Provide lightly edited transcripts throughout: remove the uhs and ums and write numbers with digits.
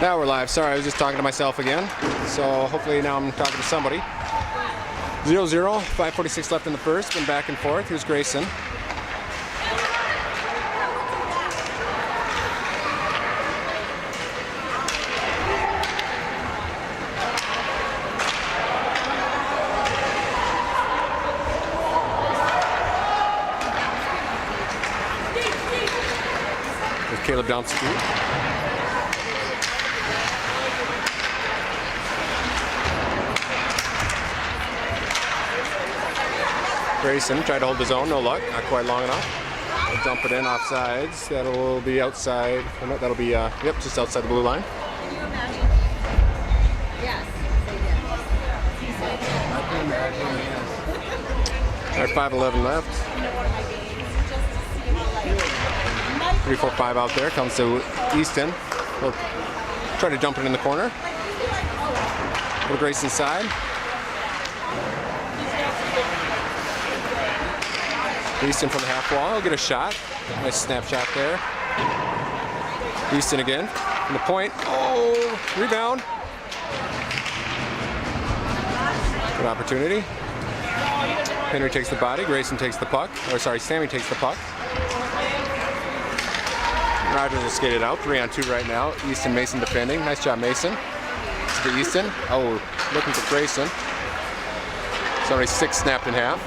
Now we're live. Sorry, I was just talking to myself again. So hopefully now I'm talking to somebody. 0-0, 5:46 left in the first. Been back and forth. Here's Grayson. There's Caleb Domsky. Grayson tried to hold his own, no luck, not quite long enough. We'll dump it in off sides. That'll be outside. No, that'll be, yep, just outside the blue line. Can you imagine? Yes, they did. All right, 5:11 left. 3-4-5 out there. Comes to Easton. We'll try to dump it in the corner. Go to Grayson's side. Easton from the half wall. He'll get a shot. Nice snapshot there. Easton again. From the point. Oh, rebound. Good opportunity. Henry takes the body. Grayson takes the puck. Or sorry, Sammy takes the puck. Rogers will skate it out. 3-on-2 right now. Easton, Mason defending. Nice job, Mason. To Easton. Oh, looking for Grayson. Somebody stick snapped in half.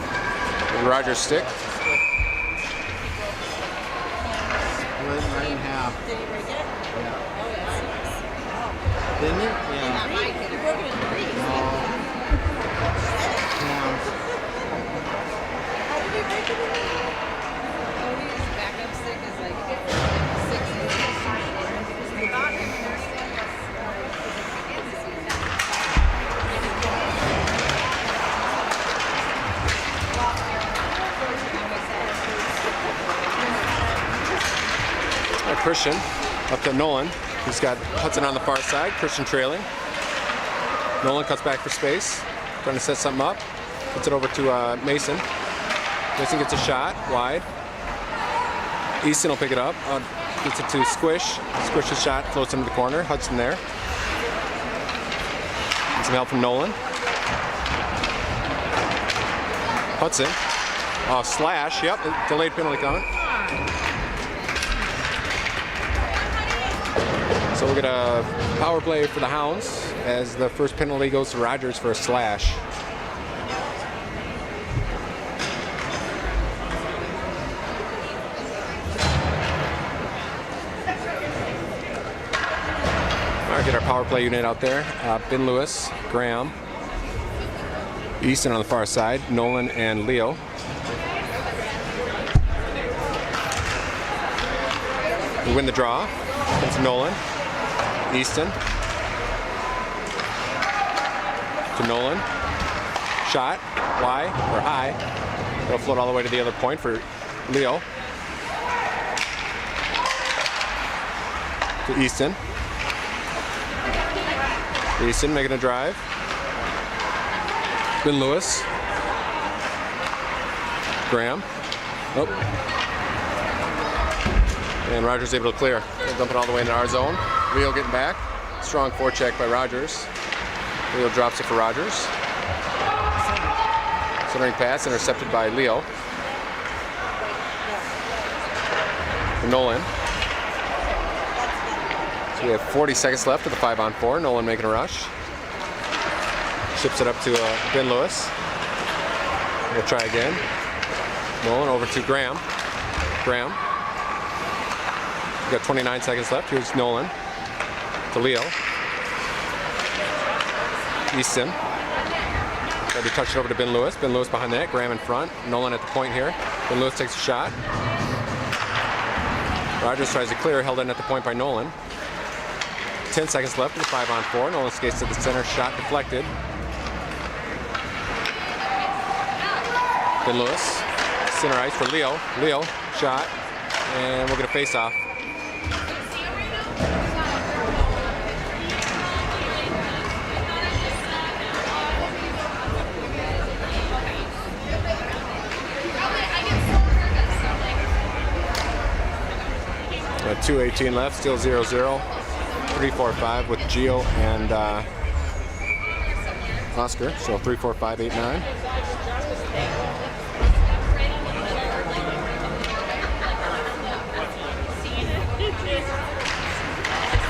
Rogers stick. Right in half. Did he break it? Yeah. Oh, yeah. Didn't it? Not Yeah. my kid. He broke it in three. Yeah. How did he break it in three? Oh, his backup stick is like 6 inches. The bottom of their stick is Christian up to Nolan. He's got Hudson on the far side. Christian trailing. Nolan cuts back for space. Trying to set something up. Puts it over to Mason. Mason gets a shot wide. Easton will pick it up. Gets it to Squish. Squish his shot. Floats into the corner. Hudson there. Get some help from Nolan. Hudson. Oh, slash. Yep. Delayed penalty count. So we'll get a power play for the Hounds as the first penalty goes to Rogers for a slash. All right, get our power play unit out there. Ben Lewis, Graham, Easton on the far side, Nolan and Leo. We win the draw. Comes Nolan. Easton to Nolan. Shot wide or high. It'll float all the way to the other point for Leo. To Easton. Easton making a drive. Ben Lewis. Graham. Oh. And Rogers able to clear. They'll dump it all the way into our zone. Leo getting back. Strong forecheck by Rogers. Leo drops it for Rogers. Centering pass intercepted by Leo. For Nolan. So we have 40 seconds left of the 5-on-4. Nolan making a rush. Ships it up to Ben Lewis. We'll try again. Nolan over to Graham. Graham. We've got 29 seconds left. Here's Nolan to Leo. Easton. Tried to touch it over to Ben Lewis. Ben Lewis behind the net. Graham in front. Nolan at the point here. Ben Lewis takes a shot. Rogers tries to clear. Held in at the point by Nolan. 10 seconds left of the 5-on-4. Nolan skates to the center. Shot deflected. Ben Lewis. Center ice for Leo. Leo. Shot. And we'll get a face-off. Got 2:18 left, still 0-0. 3, 4, 5 with Gio and Oscar. So 3, 4, 5, 8, 9.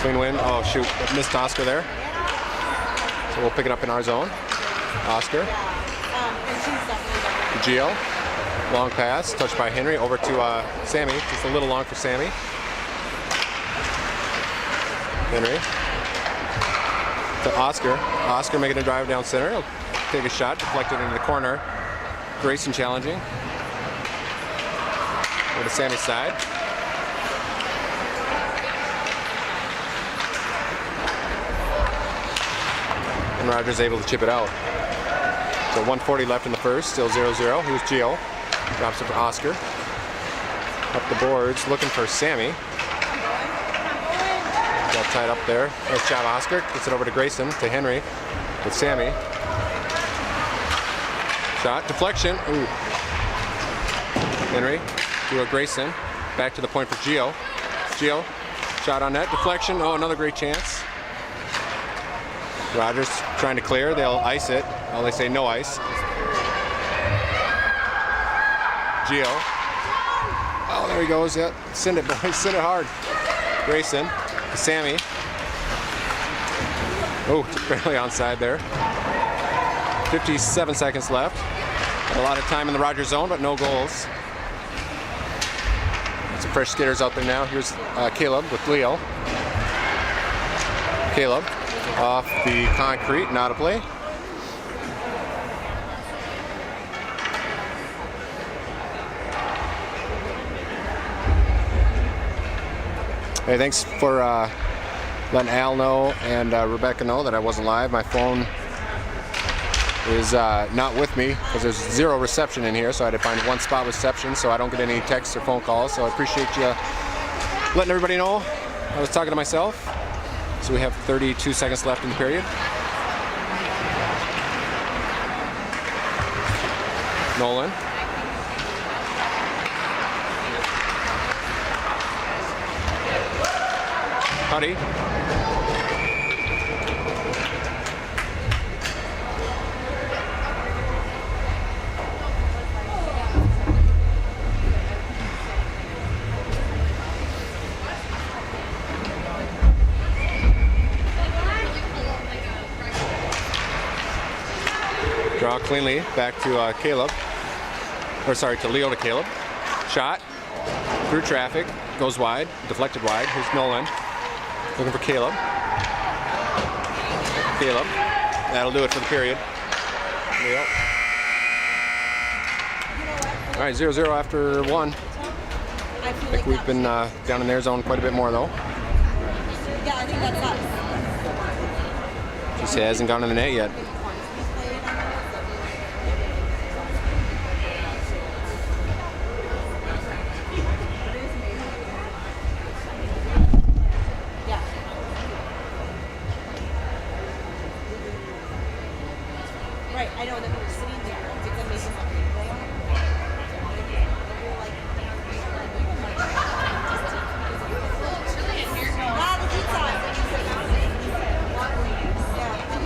Clean win. Oh shoot, missed Oscar there. So we'll pick it up in our zone. Oscar. Gio. Long pass, touched by Henry, over to Sammy. Just a little long for Sammy. Henry. To Oscar. Oscar making a drive down center. He'll take a shot, deflected into the corner. Grayson challenging. Over to Sammy's side. And Rogers able to chip it out. So 1:40 left in the first, still 0-0. Here's Gio. Drops it for Oscar. Up the boards, looking for Sammy. Got tied up there. Nice job, Oscar. Gets it over to Grayson, to Henry, with Sammy. Shot, deflection. Ooh. Henry to a Grayson. Back to the point for Gio. Gio, shot on net, deflection. Oh, another great chance. Rogers trying to clear. They'll ice it. Well, they say no ice. Gio. Oh, there he goes. Yeah, send it, boys. Send it hard. Grayson. Sammy. Oh, just barely onside there. 57 seconds left. A lot of time in the Rogers zone, but no goals. Some fresh skaters out there now. Here's Caleb with Leo. Caleb off the concrete, not a play. Hey, thanks for letting Al know and Rebecca know that I wasn't live. My phone is not with me because there's zero reception in here, so I had to find one spot with reception so I don't get any texts or phone calls. So I appreciate you letting everybody know I was talking to myself. So we have 32 seconds left in the period. Nolan. Huddy. Draw cleanly back to Caleb. Or sorry, to Leo to Caleb. Shot through traffic, goes wide, deflected wide. Here's Nolan. Looking for Caleb. Caleb. That'll do it for the period. Leo. All right, 0-0 after one. I think we've been down in their zone quite a bit more, though. Yeah, I think that's us. Just hasn't gone in the net yet. Right, I know that we were sitting there. It's amazing.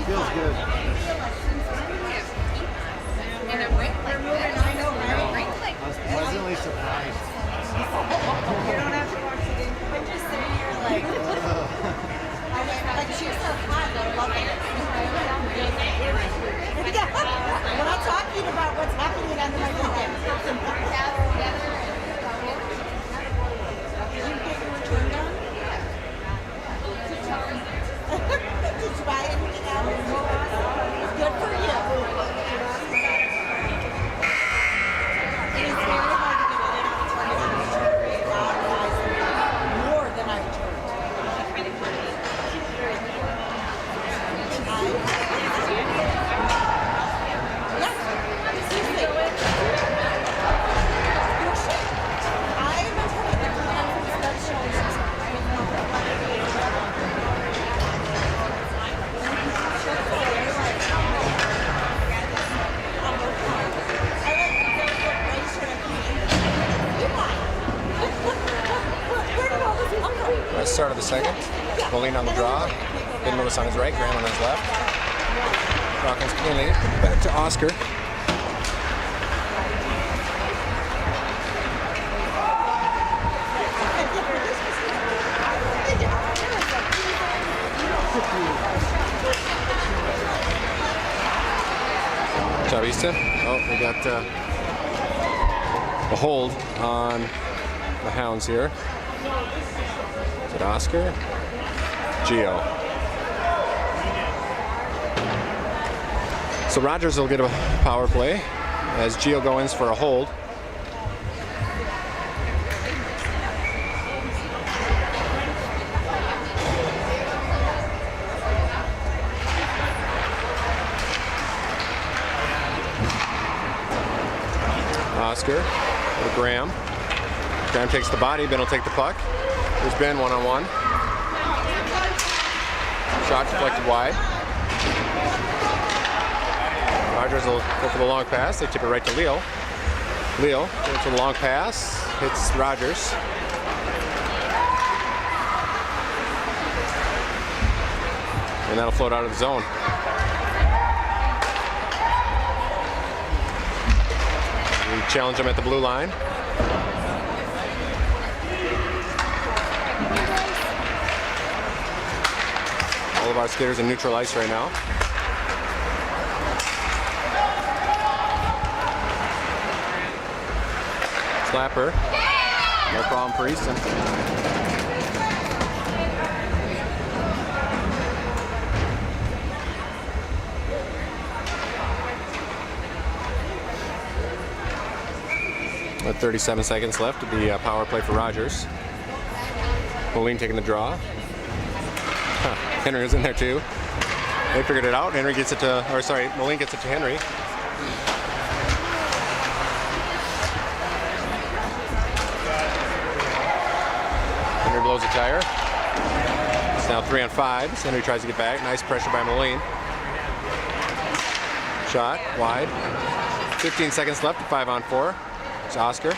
Feels good. I was pleasantly surprised. You don't have to watch the game. I'm just sitting here like she's so hot. I love it. Yeah. We're not talking about what's happening on the microphone. Did you get your return done? Did you buy anything else? Good for you. It is very hard to get in and out of more than I returned. Start of the second. Yeah. Moline on the draw. Ben Lewis on his right, Graham on his left. Draw comes cleanly back to Oscar. Chavista. Oh, we got a hold on the hounds here. Is it Oscar? Gio. So Rogers will get a power play as Gio goes in for a hold. Oscar to Graham. Graham takes the body, Ben will take the puck. There's Ben one-on-one. Shot deflected wide. Rogers will go for the long pass. They tip it right to Leo. Leo goes for the long pass. Hits Rogers. And that'll float out of the zone. We challenge him at the blue line. All of our skaters in neutral ice right now. Slapper. No problem for Easton. With 37 seconds left, it'll be a power play for Rogers. Moline taking the draw. Henry was in there too. They figured it out. Henry gets it to, or sorry, Moline gets it to Henry. Henry blows a tire. It's now 3-on-5. Henry tries to get back. Nice pressure by Moline. Shot wide. 15 seconds left. 5-on-4. It's Oscar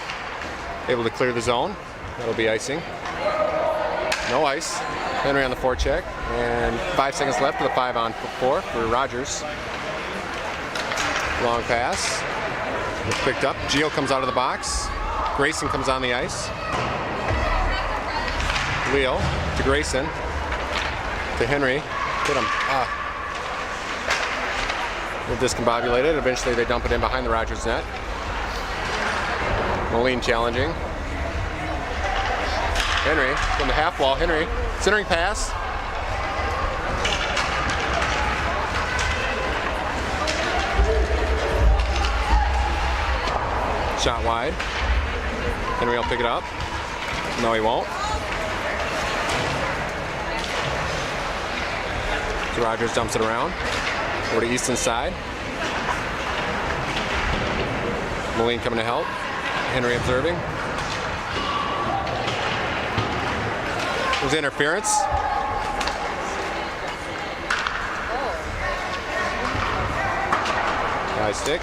able to clear the zone. That'll be icing. No ice. Henry on the forecheck, and 5 seconds left with a 5-on-4 for Rogers. Long pass. It's picked up. Gio comes out of the box. Grayson comes on the ice. Leo to Grayson. To Henry. Hit him. They're discombobulated. Eventually they dump it in behind the Rogers net. Moline challenging. Henry from the half wall. Henry, centering pass. Shot wide. Henry will pick it up. No, he won't. So Rogers dumps it around. Over to Easton's side. Moline coming to help. Henry observing. There's interference. High stick.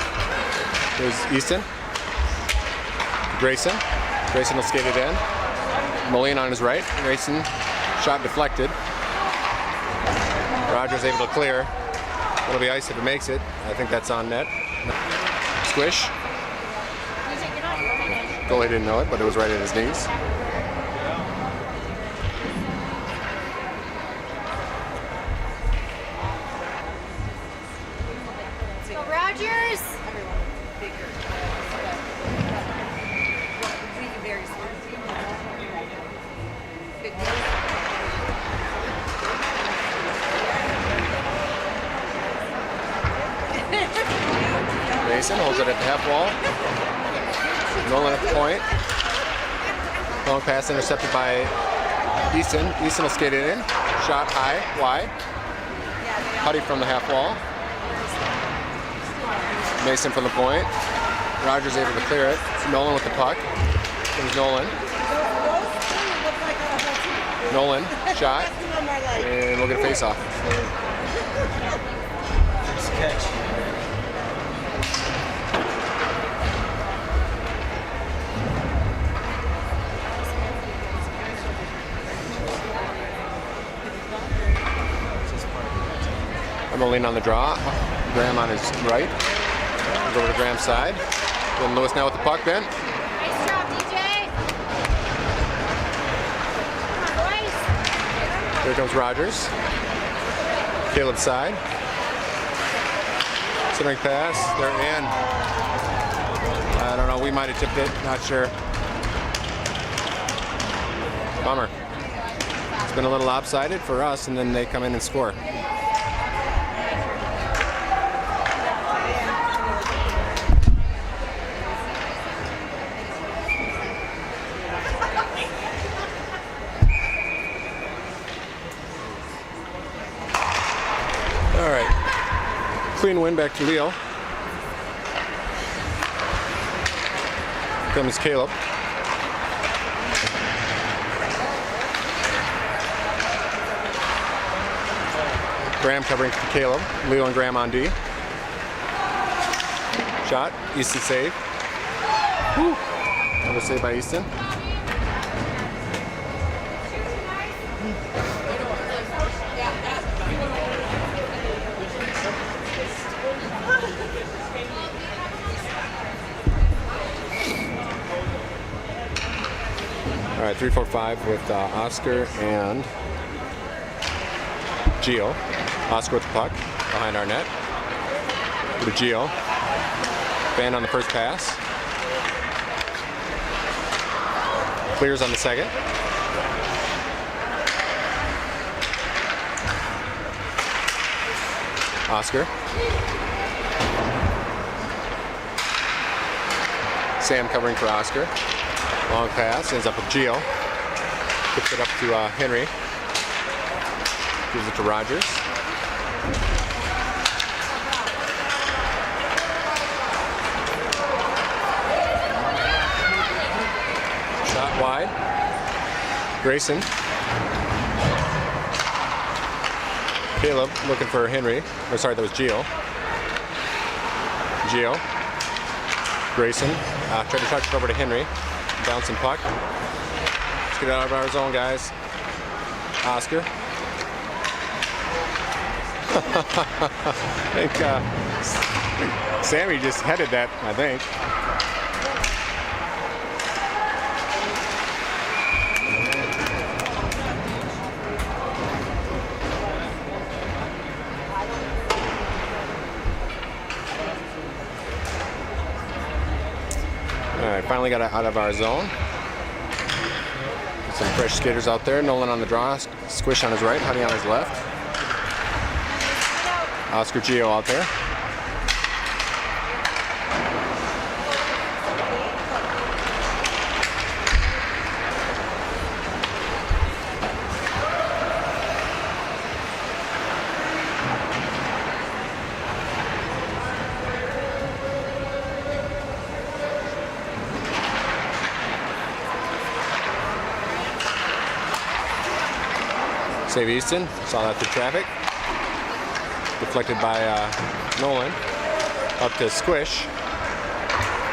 There's Easton. Grayson. Grayson will skate it in. Moline on his right. Grayson, shot deflected. Rogers able to clear. It'll be ice if it makes it. I think that's on net. Squish. Goalie didn't know it, but it was right at his knees. Go Rogers! Mason holds it at the half wall. Nolan at the point. Long pass intercepted by Easton. Easton will skate it in. Shot high, wide. Putty from the half wall. Mason from the point. Rogers able to clear it. Nolan with the puck. There's Nolan. Nolan, shot. And we'll get a face-off. Catch. Moline on the draw. Graham on his right. Goes over to Graham's side. Ben Lewis now with the puck, Ben. Nice job, DJ. Come on, boys. Here comes Rogers. Caleb's side. Centering pass. They're in. I don't know. We might have tipped it. Not sure. Bummer. It's been a little lopsided for us, and then they come in and score. All right. Clean win back to Leo. Here comes Caleb. Graham covering for Caleb. Leo and Graham on D. Shot. Easton save. Woo. Another save by Easton. All right, 3-4-5 with Oscar and Gio. Oscar with the puck behind our net. To Gio. Fan on the first pass. Clears on the second. Oscar. Sam covering for Oscar. Long pass, ends up with Gio. Gives it up to Henry. Gives it to Rogers. Shot wide. Grayson. Caleb looking for Henry. Or sorry, that was Gio. Gio. Grayson. Tried to touch it over to Henry. Bouncing puck. Let's get out of our zone, guys. Oscar. I think Sammy just headed that, I think. All right, finally got out of our zone. Some fresh skaters out there. Nolan on the draw, Squish on his right, Huddy on his left. Oscar Gio out there. Save Easton, saw that through traffic. Deflected by Nolan. Up to Squish.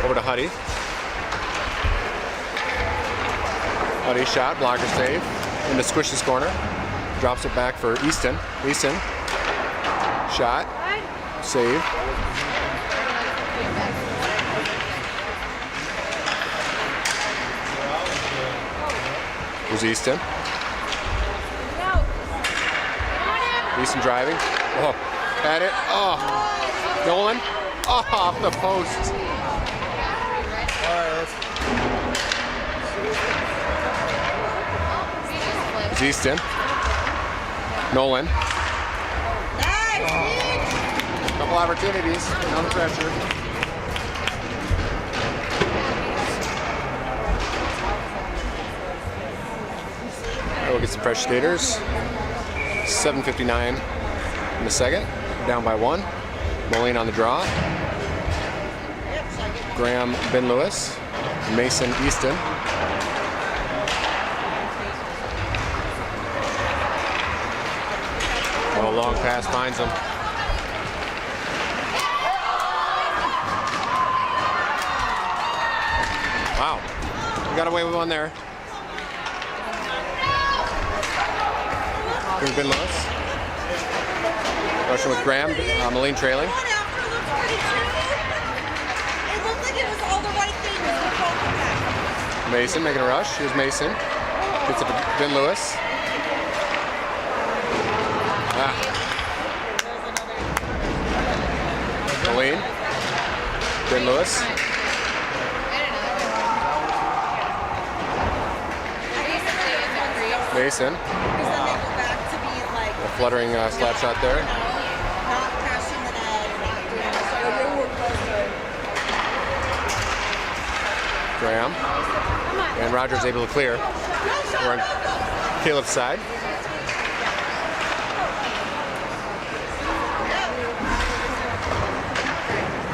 Over to Huddy. Huddy shot, blocker save. Into Squish's corner. Drops it back for Easton. Easton. Shot. Save. Here's Easton. Easton driving. Oh, at it. Oh, Nolan. Oh, off the post. It's Easton. Nolan. Couple opportunities. Under pressure. We'll get some fresh skaters. 7:59 in the second. Down by 1. Moline on the draw. Graham, Ben Lewis. Mason, Easton. Oh, long pass finds him. Wow. We got away with one there. Here's Ben Lewis. Rushing with Graham, Moline trailing. One after looked pretty true. It looked like it was all the right things for both of them. Mason making a rush. Here's Mason. Gets it to Ben Lewis. Moline. Ben Lewis. Mason. Because then they go back to being like A fluttering slap shot there. not crashing the net and not doing Graham. And Rogers able to clear. We're on Caleb's side.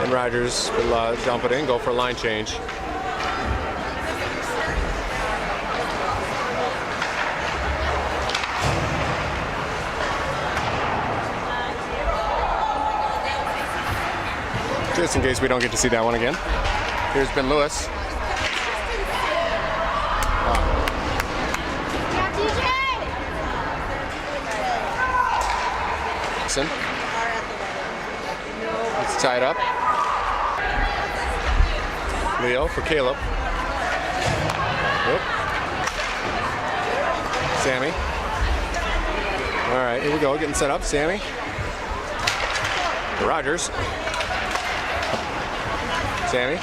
And Rogers will dump it in, go for a line change. Just in case we don't get to see that one again. Here's Ben Lewis. Mason. It's tied up. Leo for Caleb. Oop. Sammy. All right, here we go, getting set up. Sammy. Rogers. Sammy.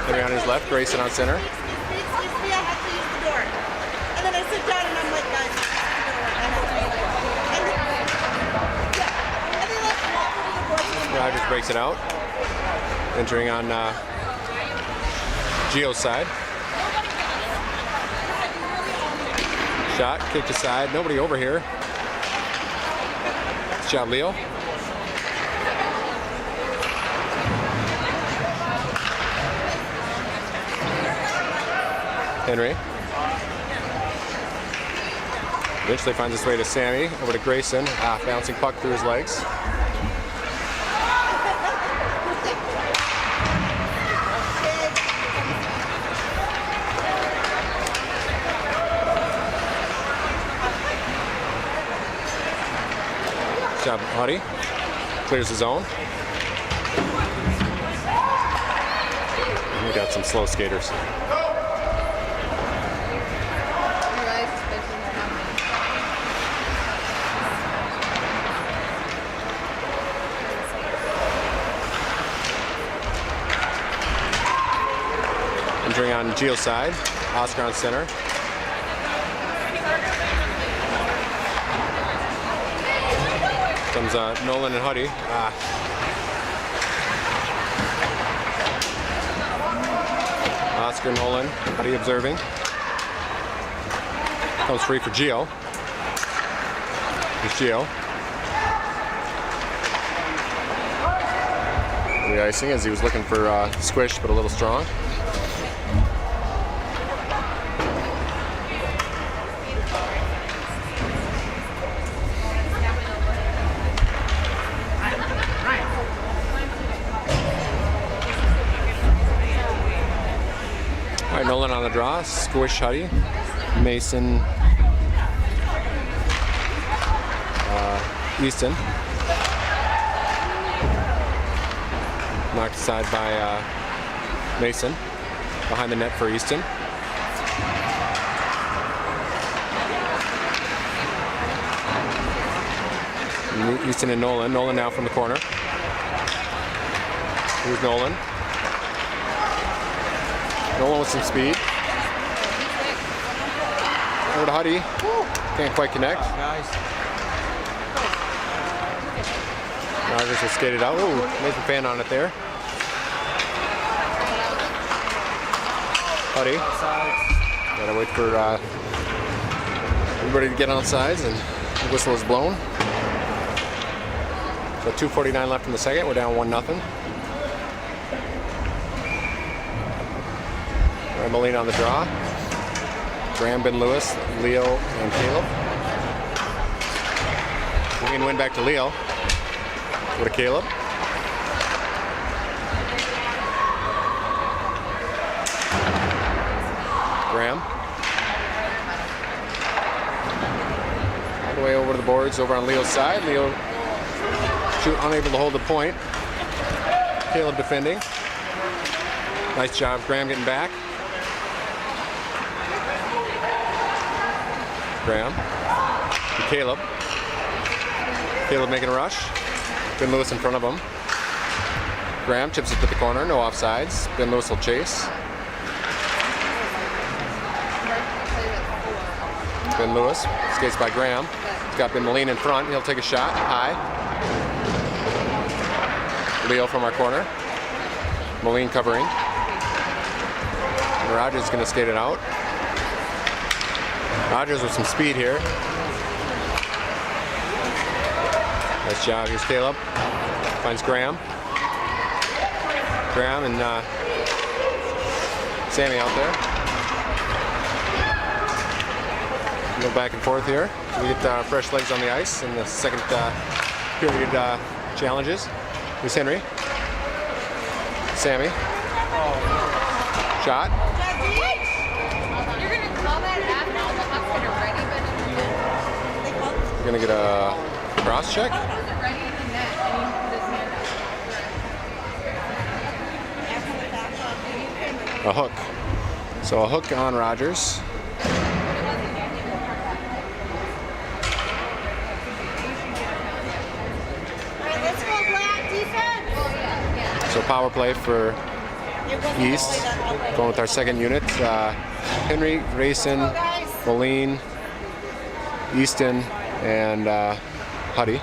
Sammy on his left, Grayson on center. I have to use the door. And then I sit down and I'm like, guys, and they like walk over the board and Rogers breaks it out. Entering on Gio's side. Shot, kicked aside. Nobody over here. Good job, Leo. Henry. Eventually finds his way to Sammy, over to Grayson. Bouncing puck through his legs. Good job, Huddy. Clears his zone. And we got some slow skaters. Entering on Gio's side, Oscar on center. Comes Nolan and Huddy. Oscar, Nolan, Huddy observing. Comes free for Gio. Here's Gio. Re-icing as he was looking for squish, but a little strong. All right, Nolan on the draw, squish Huddy, Mason, Easton. Knocked aside by Mason, behind the net for Easton. Easton and Nolan. Nolan now from the corner. Here's Nolan. Nolan with some speed. Over to Huddy. Can't quite connect. Rogers will skate it out. Ooh, Nathan Fan on it there. Huddy. Gotta wait for everybody to get on sides and the whistle is blown. So 2:49 left in the second. We're down 1-0. Moline on the draw. Graham, Ben Lewis, Leo, and Caleb. Win back to Leo. Go to Caleb. Graham. All the way over to the boards over on Leo's side. Leo Shoot, unable to hold the point. Caleb defending. Nice job, Graham getting back. Graham. To Caleb. Caleb making a rush. Ben Lewis in front of him. Graham chips it to the corner, no offsides. Ben Lewis will chase. Ben Lewis skates by Graham. He's got Ben Moline in front. He'll take a shot high. Leo from our corner. Moline covering. And Rogers is going to skate it out. Rogers with some speed here. Nice job. Here's Caleb. Finds Graham. Graham and Sammy out there. Go back and forth here. We get fresh legs on the ice in the second period challenges. Here's Henry. Sammy. Shot. You're gonna call that after all the pucks that are ready, but We're gonna get a cross check. was it ready in the net? And he put his hand up. A hook. So a hook on Rogers. Let's go, Black defense. So power play for East. Going with our second unit. Henry, Grayson, Moline, Easton, and Huddy.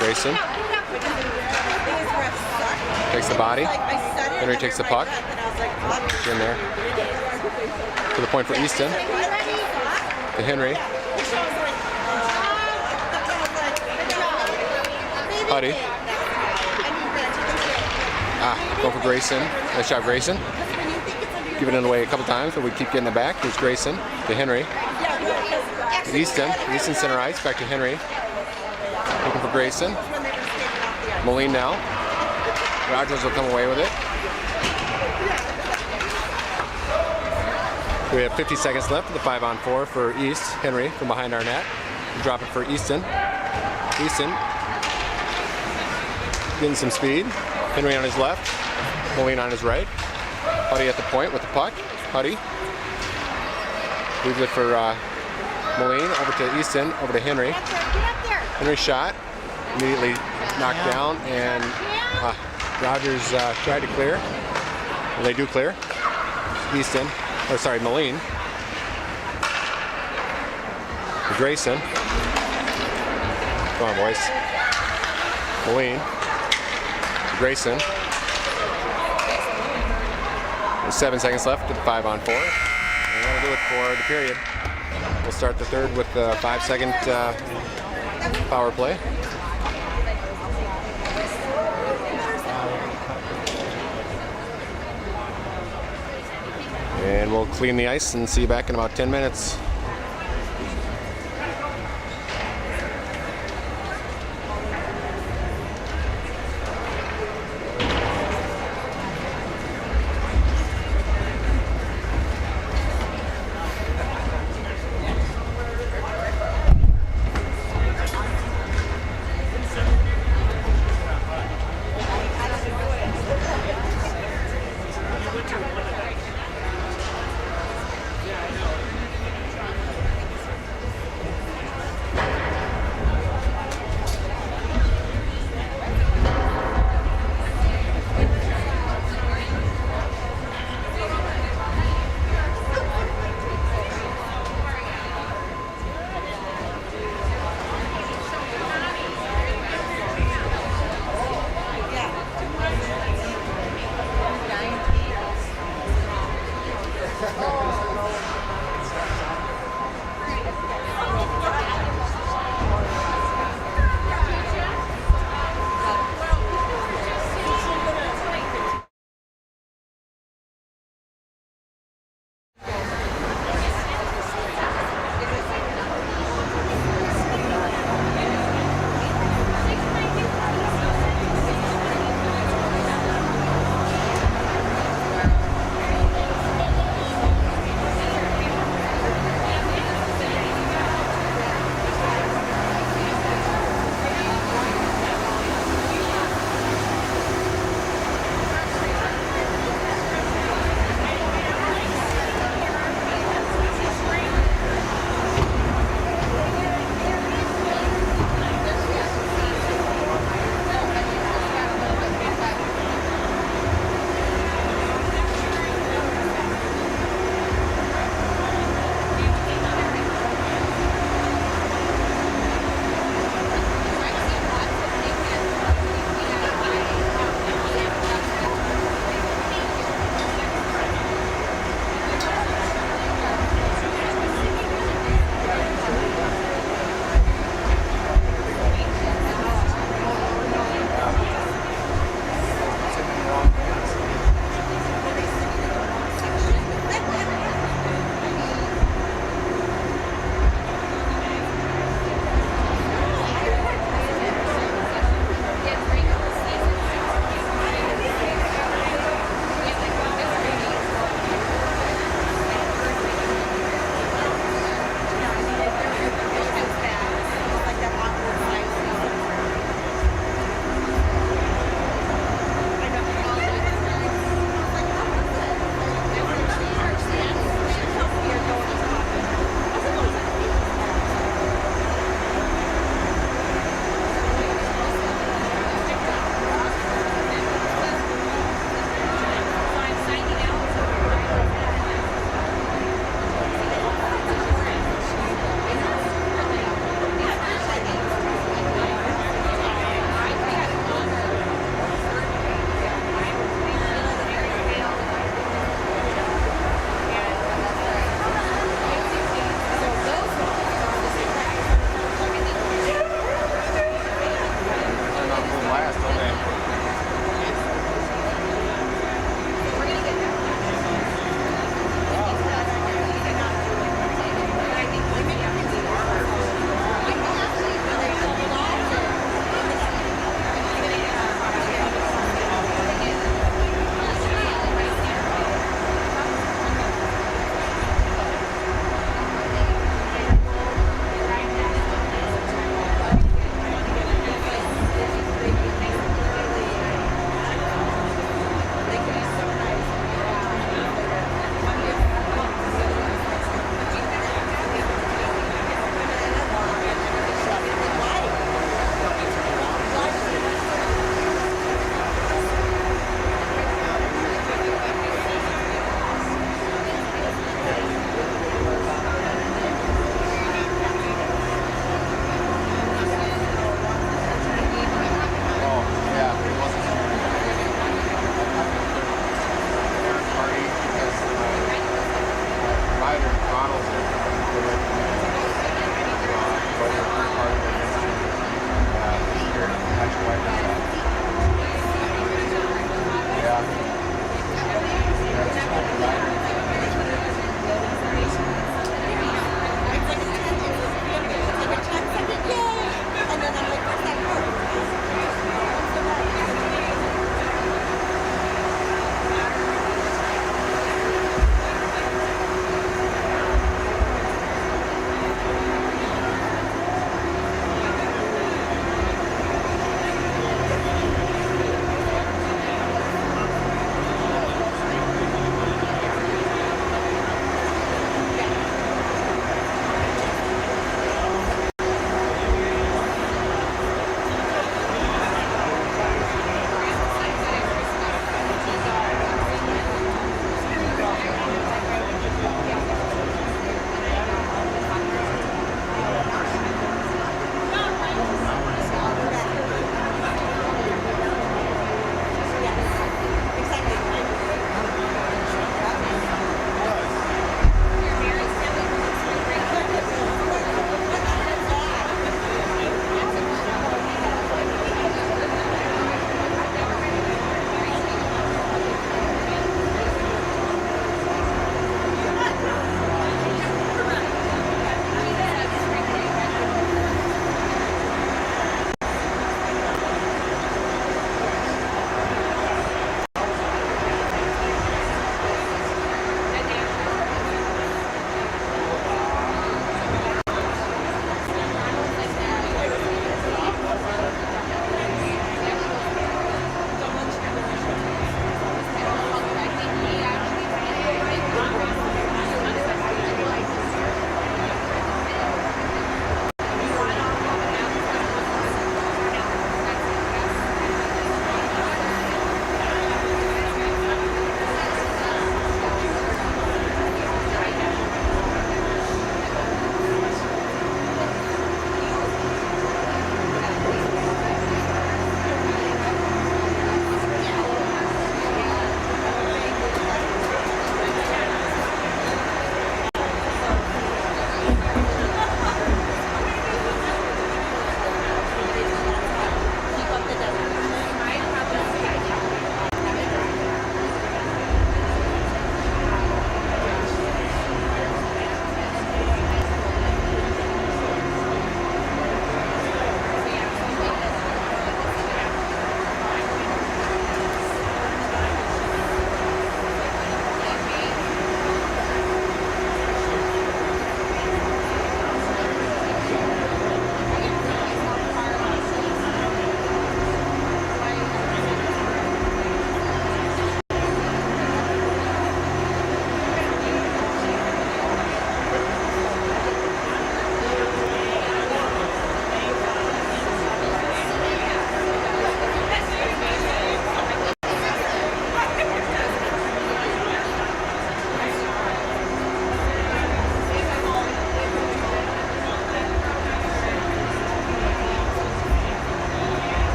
Grayson takes the body. Henry takes the puck. In there. To the point for Easton. To Henry. Huddy. Going for Grayson. Nice job, Grayson. Giving it away a couple times, but we keep getting it back. Here's Grayson to Henry. To Easton. Easton center ice. Back to Henry. Looking for Grayson. Moline now. Rogers will come away with it. We have 50 seconds left of the 5-on-4 for East. Henry from behind our net. Drop it for Easton. Easton getting some speed. Henry on his left. Moline on his right. Huddy at the point with the puck. Huddy leaves it for Moline. Over to Easton. Over to Henry. Henry shot. Immediately knocked down, and Rogers tried to clear. And they do clear. Easton. Or sorry, Moline. Grayson. Come on, boys. Moline. Grayson. There's 7 seconds left to the 5-on-4. And that'll do it for the period. We'll start the third with the 5-second power play. And we'll clean the ice and see you back in about 10 minutes.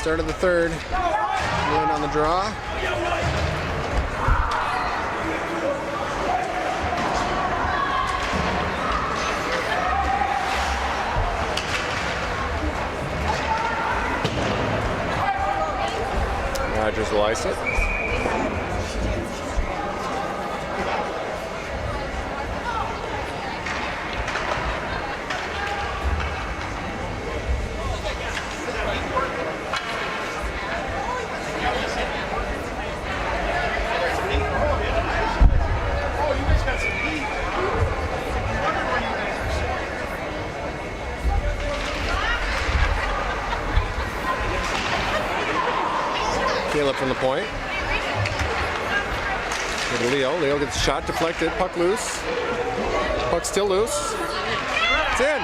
start of the third. Nolan on the draw. Rogers will ice it. Caleb from the point. Go to Leo. Leo gets a shot deflected. Puck loose. Puck still loose. It's in.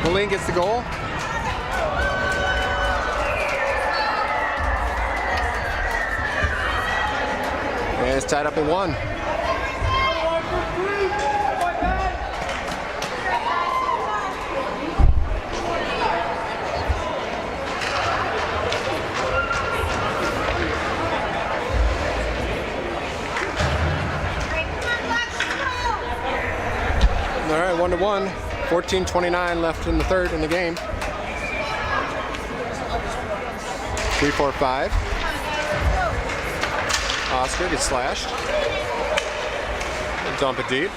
Moline gets the goal. And it's tied up at 1. All right, 1-1. 14:29 left in the third in the game. 3-4-5. Oscar gets slashed. Dump it deep.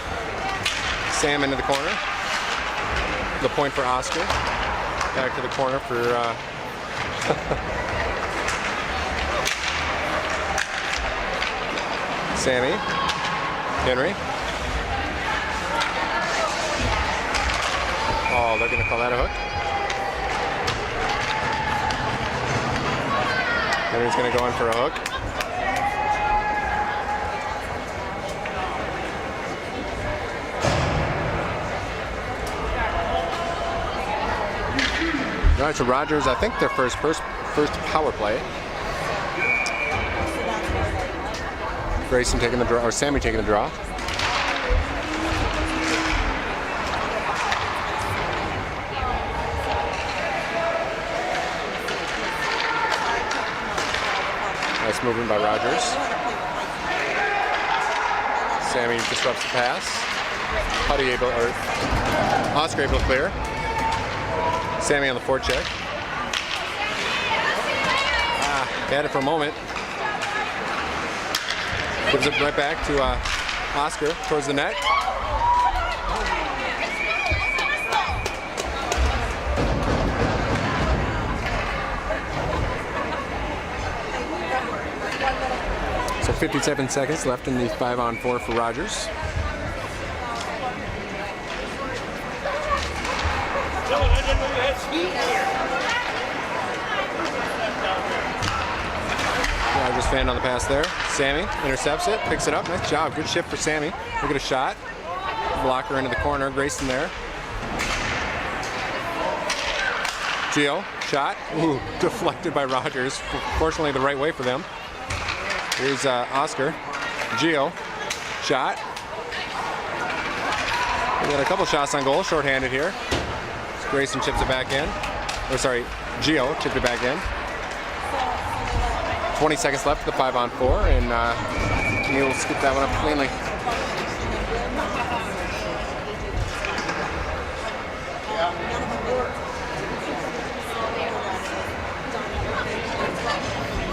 Sam into the corner. The point for Oscar. Back to the corner for Sammy. Henry. Oh, they're going to call that a hook. Henry's going to go in for a hook. All right, so Rogers, I think their first power play. Grayson taking the draw, or Sammy taking the draw. Nice movement by Rogers. Sammy disrupts the pass. Oscar able to clear. Sammy on the forecheck. Had it for a moment. Gives it right back to Oscar towards the net. So 57 seconds left in the 5-on-4 for Rogers. Rogers fan on the pass there. Sammy intercepts it, picks it up. Nice job. Good shift for Sammy. Look at a shot. Blocker into the corner. Grayson there. Gio, shot. Ooh, deflected by Rogers. Fortunately, the right way for them. Here's Oscar. Gio, shot. We got a couple shots on goal. Short-handed here. Grayson chips it back in. Gio chipped it back in. 20 seconds left for the 5-on-4, and Neil scooped that one up cleanly.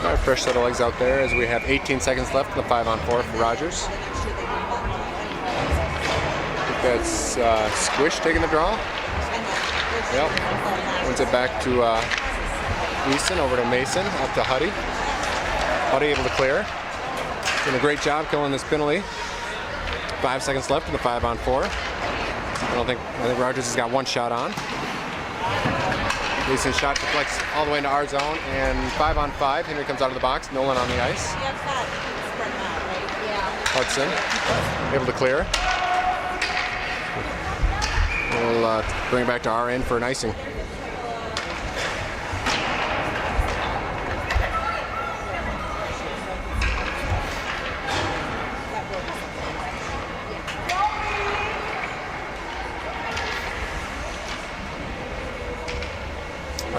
All right, fresh set of legs out there as we have 18 seconds left in the 5-on-4 for Rogers. I think that's Squish taking the draw. Yep. Wins it back to Easton, over to Mason, up to Huddy. Huddy able to clear. Doing a great job killing this penalty. 5 seconds left in the 5-on-4. I think Rogers has got one shot on. Easton's shot deflects all the way into our zone, and 5-on-5. Henry comes out of the box. Nolan on the ice. Hudson able to clear. We'll bring it back to our end for an icing.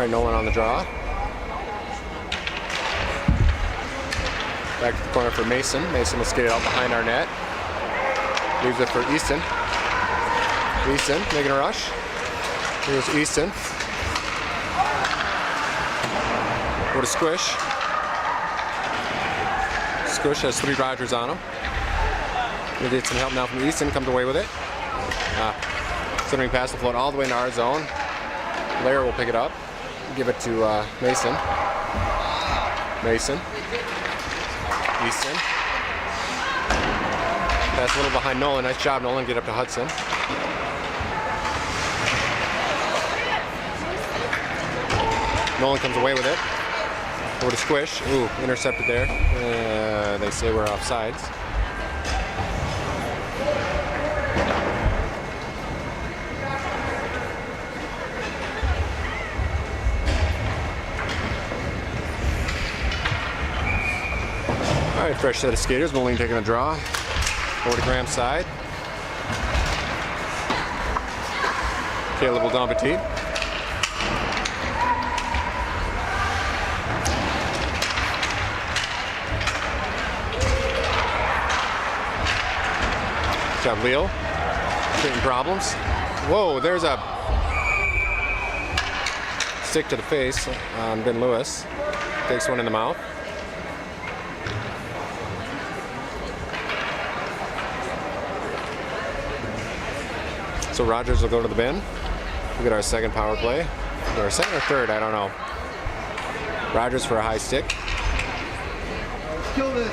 right, Nolan on the draw. Back to the corner for Mason. Mason will skate it out behind our net. Leaves it for Easton. Easton making a rush. Here's Easton. Go to Squish. Squish has 3 Rogers on him. Gonna get some help now from Easton. Comes away with it. Centering pass will float all the way into our zone. Lair will pick it up. Give it to Mason. Mason. Easton. Pass a little behind Nolan. Nice job, Nolan. Get up to Hudson. Nolan comes away with it. Over to Squish. Ooh, intercepted there. They say we're offsides. All right, fresh set of skaters. Moline taking a draw. Over to Graham's side. Caleb will dump it deep. Good job, Leo. Creating problems. Whoa, there's a stick to the face on Ben Lewis. Takes one in the mouth. So Rogers will go to the bin. We'll get our second power play. Or second or third, I don't know. Rogers for a high stick. Kill this.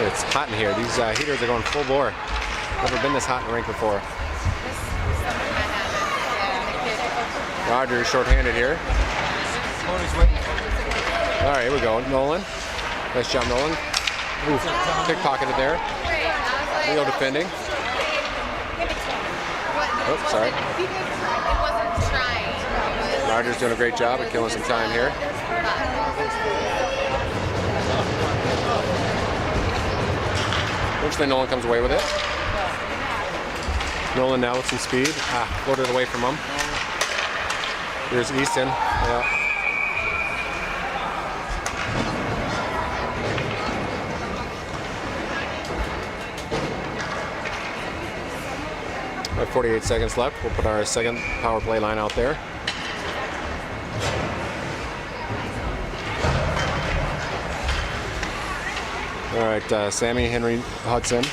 It's hot in here. These heaters are going full bore. Never been this hot in the rink before. Rogers shorthanded here. Tony's waiting. All right, here we go. Nolan. Nice job, Nolan. Ooh, pickpocketed there. Leo defending. Oh, sorry. It wasn't trying. Rogers doing a great job at killing some time here. Eventually Nolan comes away with it. Nolan now with some speed. Floated away from him. Here's Easton. Yeah. 48 seconds left. We'll put our second power play line out there. All right, Sammy, Henry, Hudson,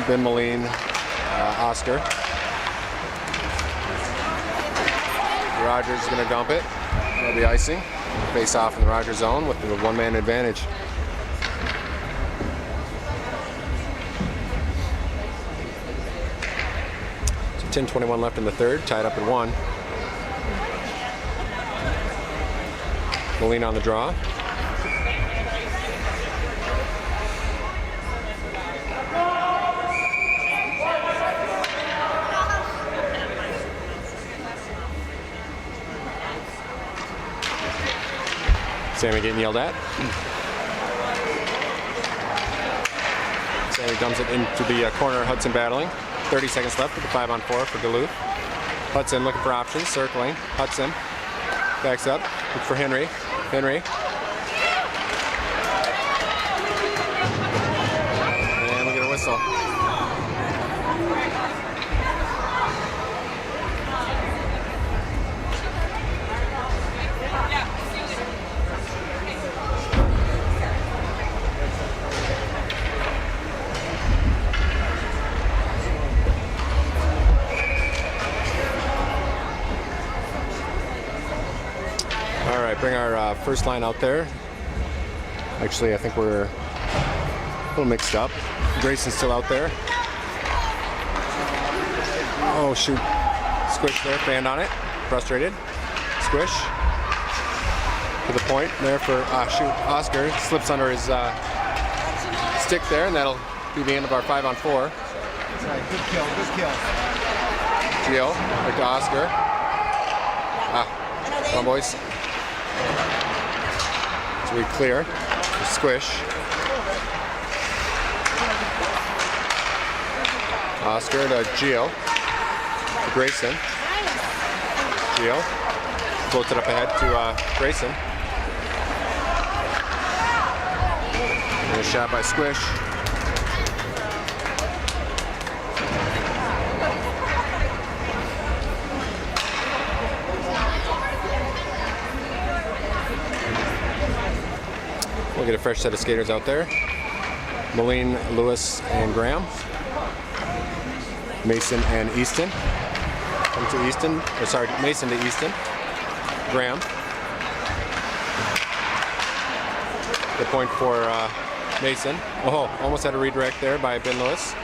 Ben Moline, Oscar. Rogers is going to dump it. That'll be icing. Face off in the Rogers zone with the one-man advantage. So 10:21 left in the third, tied up at 1. Moline on the draw. Sammy getting yelled at. Sammy dumps it into the corner. Hudson battling. 30 seconds left with the 5-on-4 for Duluth. Hudson looking for options, circling. Hudson backs up. Looks for Henry. Henry. And we'll get a whistle. Bring our first line out there. Actually, I think we're a little mixed up. Grayson's still out there. Oh, shoot. Squish there, band on it. Frustrated. Squish. To the point there for, shoot, Oscar. Slips under his stick there, and that'll be the end of our 5-on-4. That's right. Good kill. Good kill. Gio, right to Oscar. Come on, boys. So we clear. Squish. Oscar to Gio. To Grayson. Gio. Floats it up ahead to Grayson. And a shot by Squish. We'll get a fresh set of skaters out there. Moline, Lewis, and Graham. Mason and Easton. Come to Easton, or sorry, Mason to Easton. Graham. The point for Mason. Oh, almost had a redirect there by Ben Lewis.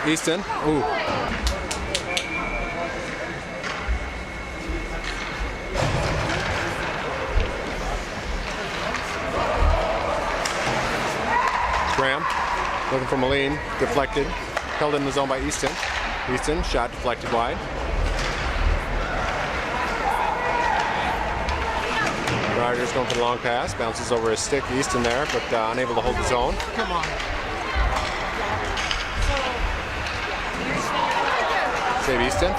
Easton. Ooh. Graham, looking for Moline, deflected, held in the zone by Easton. Easton, shot deflected wide. Rogers going for the long pass, bounces over his stick. Easton there, but unable to hold the zone. Come on. Save Easton.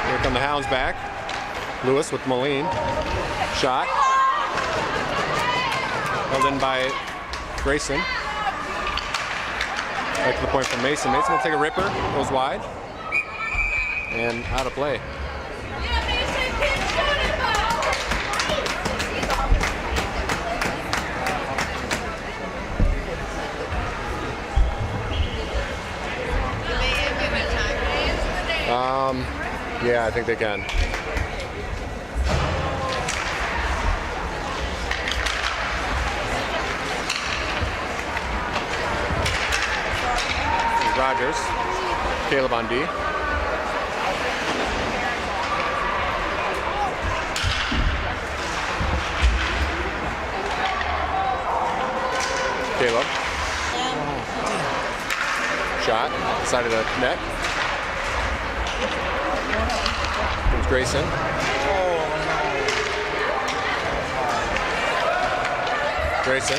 Here come the Hounds back. Lewis with Moline. Shot. Held in by Grayson. Back to the point from Mason. Mason will take a ripper, goes wide, and out of play. Yeah, I think they can. Rogers, Caleb on D. Caleb. Shot, side of the net. Comes Grayson. Grayson.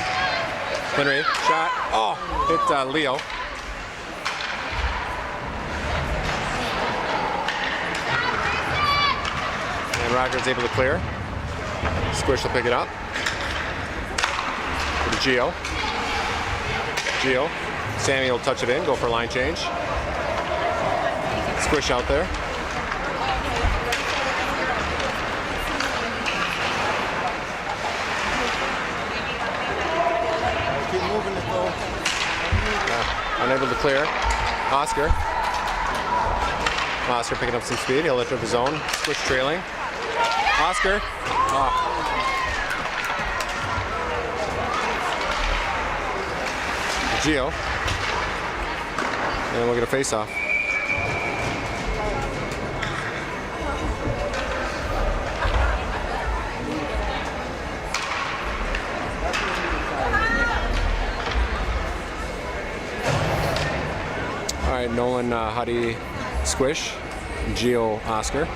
Henry, shot. Oh, hit Leo. And Rogers able to clear. Squish will pick it up. To Gio. Gio. Sammy will touch it in, go for a line change. Squish out there. Keep moving it though. Unable to clear. Oscar. Oscar picking up some speed. He'll lift up his own. Squish trailing. Oscar. Oh. Gio. And we'll get a face-off. All right, Nolan, Huddy, Squish, Gio, Oscar.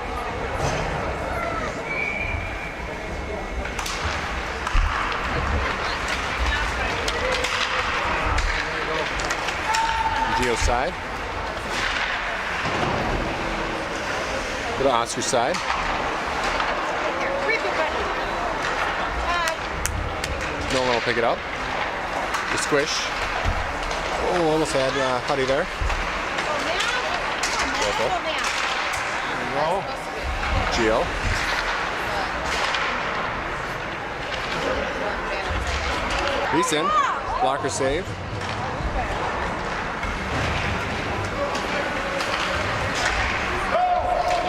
Gio's side. Go to Oscar's side. Nolan will pick it up. The Squish. Oh, almost had Huddy there. Gio. Easton. Blocker save.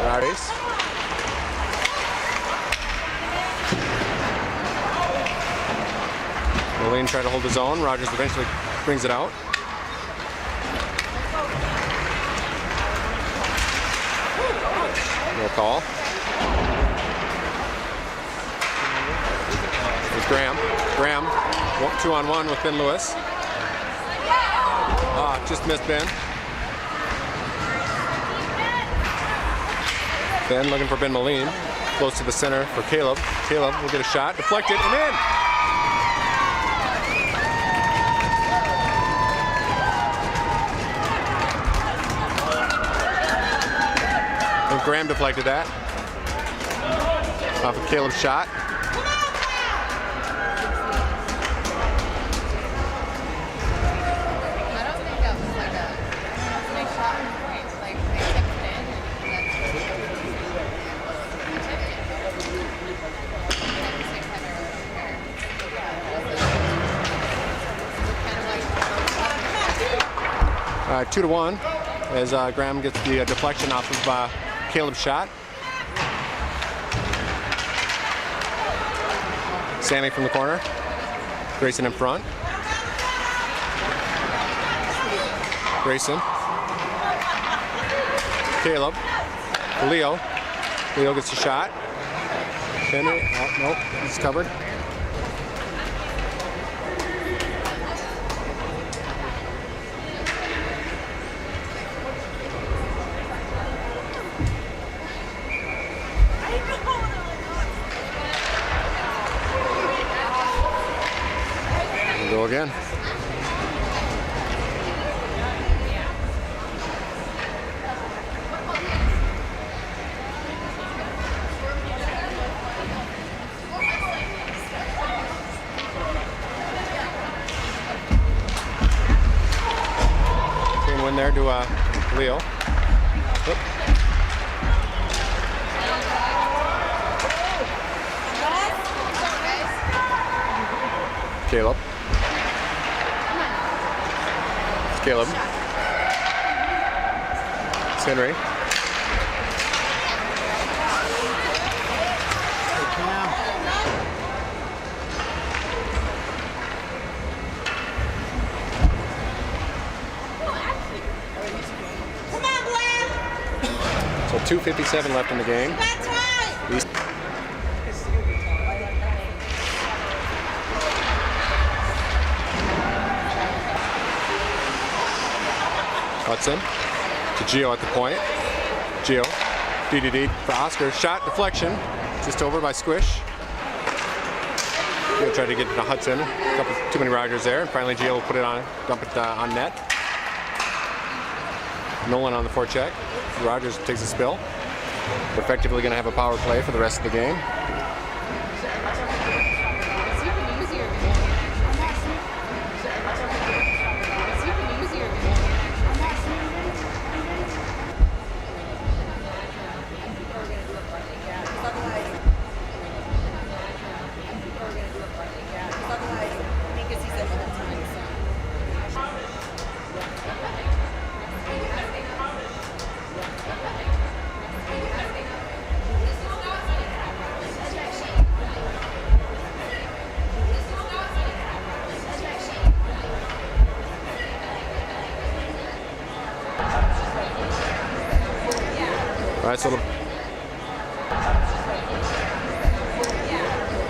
Rowdies. Moline tried to hold his own. Rogers eventually brings it out. No call. There's Graham. Graham, 2-on-1 with Ben Lewis. Ah, just missed Ben. Ben looking for Ben Moline. Close to the center for Caleb. Caleb will get a shot. Deflected and in! Graham deflected that. Off of Caleb's shot. I don't think that was like a big shot on point. Like they kept it in and All right, 2-1 as Graham gets the deflection off of Caleb's shot. Sammy from the corner. Grayson in front. Grayson. Caleb. Leo. Leo gets a shot. Henry. Oh, nope. He's covered. We'll go again. Clean win there to Leo. Oop. Caleb. It's Caleb. It's Henry. Come on, Glenn. So 2:57 left in the game. That's right. These Hudson to Gio at the point. Gio, DDD for Oscar. Shot deflection, just over by Squish. Gio tried to get to Hudson. Couple too many Rogers there, and finally Gio will put it on, dump it on net. Nolan on the forecheck. Rogers takes a spill. We're effectively going to have a power play for the rest of the game.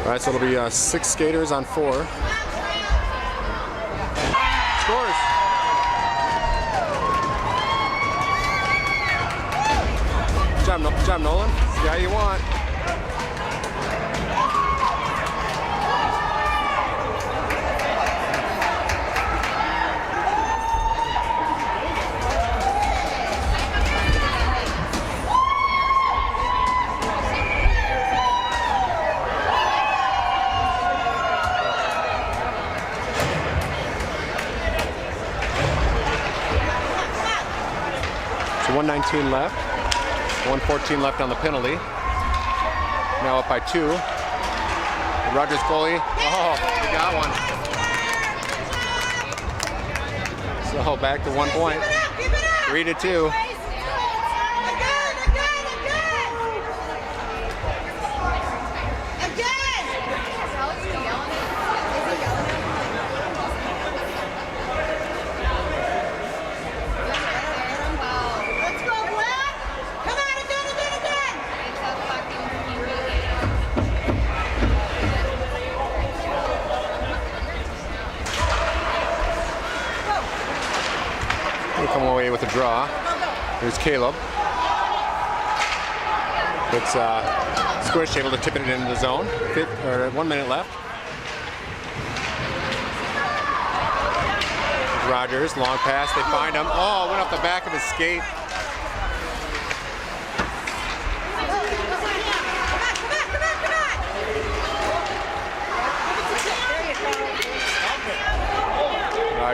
All right, so it'll be 6 skaters on 4. Scores. Good job, Nolan. See how you want. So 1:19 left. 1:14 left on the penalty. Now up by 2. Rogers goalie. Oh, he got one. So back to 1 point. 3-2. We'll come away with a draw. Here's Caleb. It's Squish able to tip it into the zone. 1 minute left. Rogers, long pass. They find him. Oh, went off the back of his skate.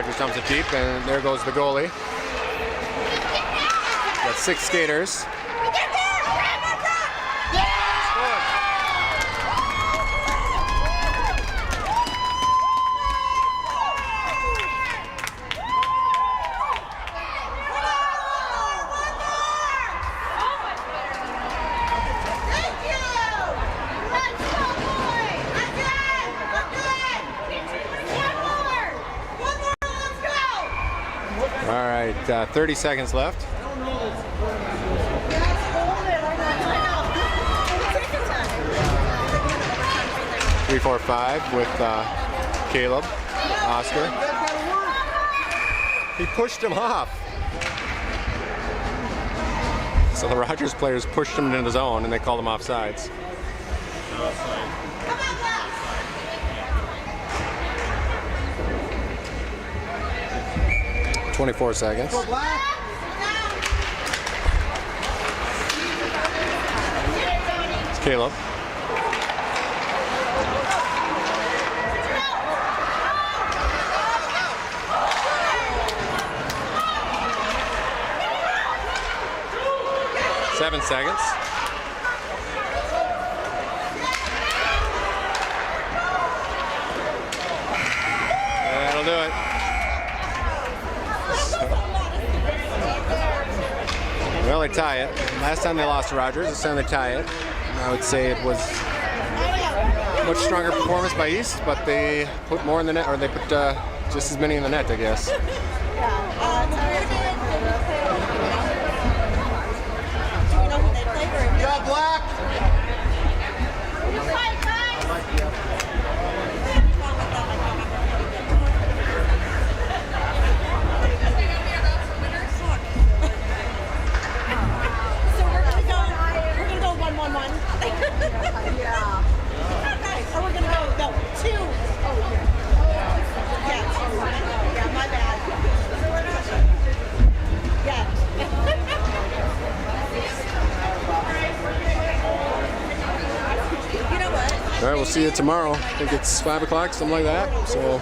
Rogers dumps it deep, and there goes the goalie. Got 6 skaters. All right, 30 seconds left. Three, 4, 5 with Caleb, Oscar. He pushed him off. So the Rogers players pushed him into the zone, and they called him offsides. 24 seconds. It's Caleb. Seven seconds. That'll do it. Well, they tie it. Last time they lost to Rogers, this time they tie it. I would say it was a much stronger performance by East, but they put more in the net, or they put just as many in the net, I guess. Yeah, Black. All right, we'll see you tomorrow. I think it's 5 o'clock, something like that. So.